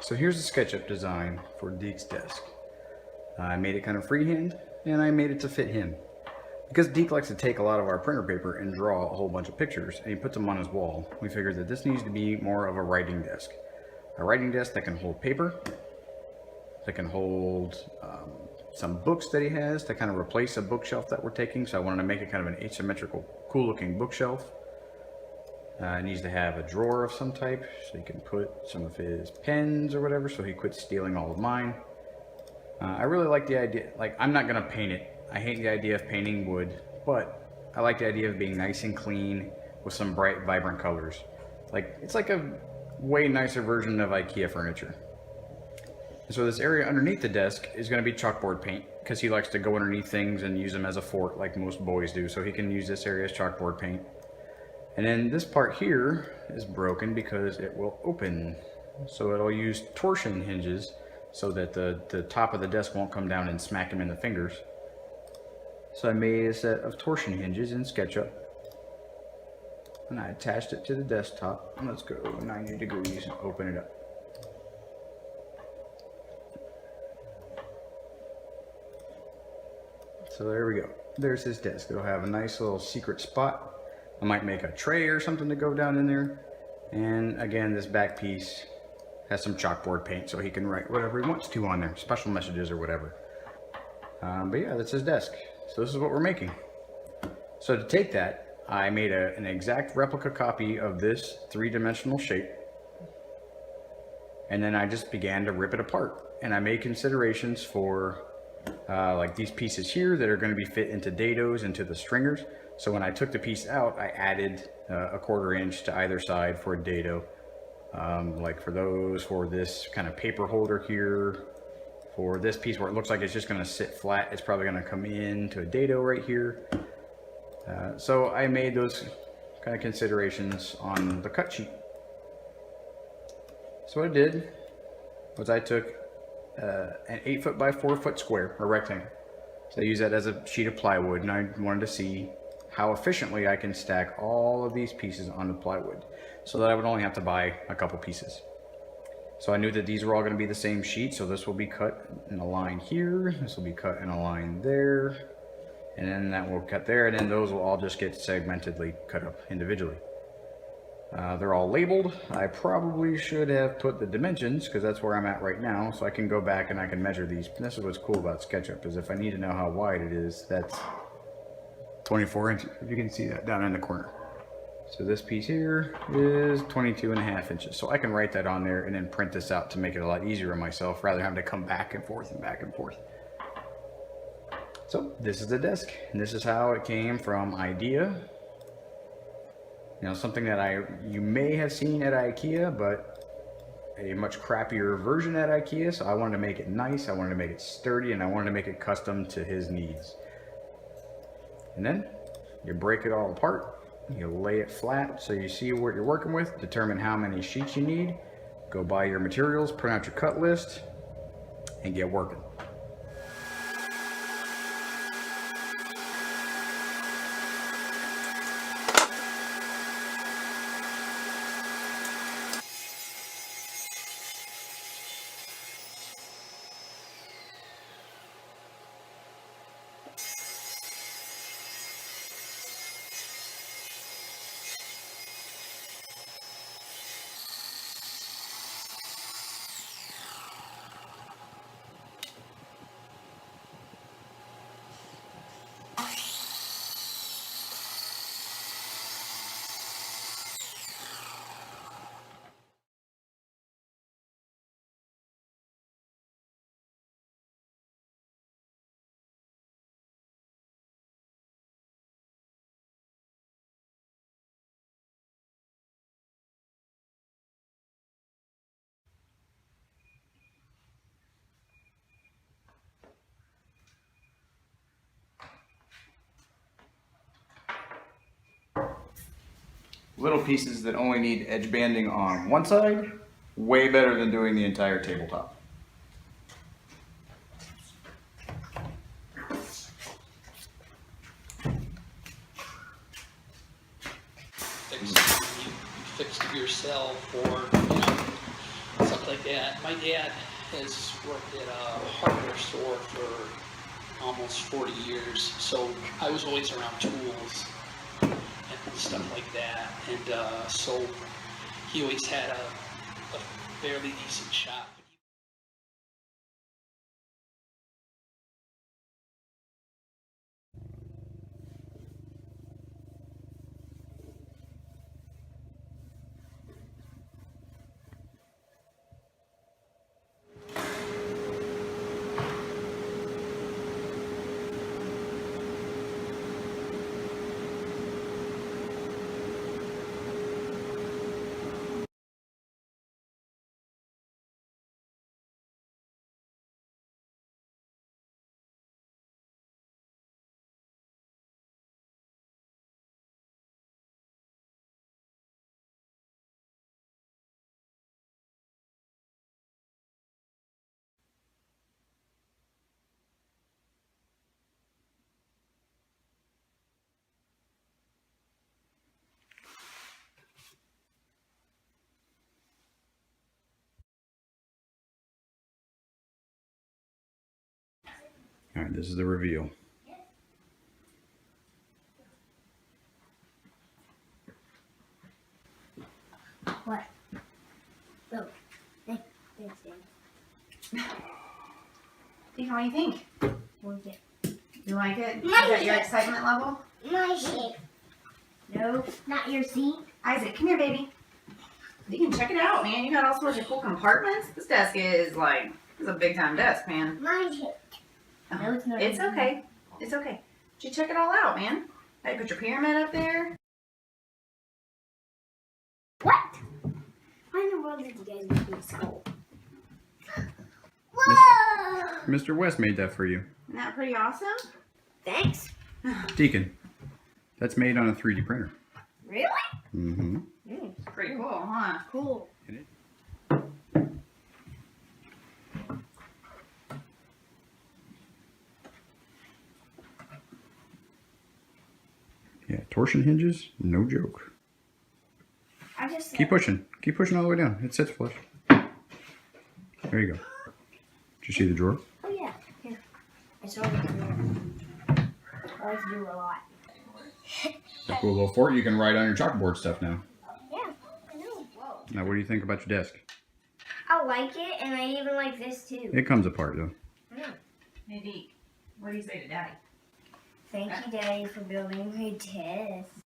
So here's the SketchUp design for Deke's desk. I made it kind of freehand, and I made it to fit him. Because Deke likes to take a lot of our printer paper and draw a whole bunch of pictures, and he puts them on his wall, we figured that this needs to be more of a writing desk. A writing desk that can hold paper, that can hold some books that he has to kind of replace a bookshelf that we're taking. So I wanted to make it kind of an asymmetrical, cool looking bookshelf. It needs to have a drawer of some type so he can put some of his pens or whatever, so he quits stealing all of mine. I really like the idea, like I'm not gonna paint it. I hate the idea of painting wood, but I like the idea of being nice and clean with some bright, vibrant colors. Like, it's like a way nicer version of IKEA furniture. So this area underneath the desk is going to be chalkboard paint, because he likes to go underneath things and use them as a fort like most boys do, so he can use this area as chalkboard paint. And then this part here is broken because it will open, so it'll use torsion hinges so that the top of the desk won't come down and smack him in the fingers. So I made a set of torsion hinges in SketchUp, and I attached it to the desktop. Let's go 90 degrees and open it up. So there we go. There's his desk. It'll have a nice little secret spot. I might make a tray or something to go down in there. And again, this back piece has some chalkboard paint so he can write whatever he wants to on there, special messages or whatever. But yeah, that's his desk. So this is what we're making. So to take that, I made an exact replica copy of this three-dimensional shape. And then I just began to rip it apart. And I made considerations for like these pieces here that are going to be fit into dados, into the stringers. So when I took the piece out, I added a 1/4 inch to either side for a dado. Like for those, for this kind of paper holder here, for this piece where it looks like it's just going to sit flat, it's probably going to come into a dado right here. So I made those kind of considerations on the cut sheet. So what I did was I took an 8 foot by 4 foot square, or rectangle. So I use that as a sheet of plywood, and I wanted to see how efficiently I can stack all of these pieces on the plywood so that I would only have to buy a couple pieces. So I knew that these were all going to be the same sheet, so this will be cut in a line here, this will be cut in a line there, and then that will cut there, and then those will all just get segmentedly cut up individually. They're all labeled. I probably should have put the dimensions, because that's where I'm at right now, so I can go back and I can measure these. And this is what's cool about SketchUp, is if I need to know how wide it is, that's 24 inches. You can see that down in the corner. So this piece here is 22.5 inches. So I can write that on there and then print this out to make it a lot easier on myself, rather than having to come back and forth and back and forth. So this is the desk, and this is how it came from idea. You know, something that you may have seen at IKEA, but a much crappier version at IKEA. So I wanted to make it nice, I wanted to make it sturdy, and I wanted to make it custom to his needs. And then you break it all apart, you lay it flat so you see what you're working with, determine how many sheets you need, go buy your materials, print out your cut list, and get working. Little pieces that only need edge banding on one side, way better than doing the entire tabletop. You fixed it yourself, or you know, something stuff like that. My dad has worked at a hardware store for almost 40 years, so I was always around tools and stuff like that. And so he always had a fairly decent shop. All right, this is the reveal. What? Oh, thanks, Dan. Deacon, what do you think? What is it? You like it? My Is that your shit. excitement level? My shape. No. Not your seat. Isaac, come here, baby. Deacon, check it out, man. You got all sorts of cool compartments. This desk is like, it's a big time desk, man. My shape. No, it's not. It's okay. It's okay. Did you check it all out, man? How you put your pyramid up there? What? Why in the world did you guys make me skull? Whoa! Mr. West made that for you. Isn't that pretty awesome? Thanks. Deacon, that's made on a 3D printer. Really? Mm-hmm. It's pretty cool, huh? Cool. Yeah, torsion hinges, no joke. I just Keep pushing all the way down. It sits flush. There you go. Did you see the drawer? Oh yeah. Here. I saw it. I like to do a lot. A cool little fort. You can write on your chalkboard stuff now. Yeah. I know. Whoa. Now, what do you think about your desk? I like it, and I even like this too. It comes apart though. I know. Hey, Deke, what do you say to Daddy? Thank you, Daddy, for building my desk.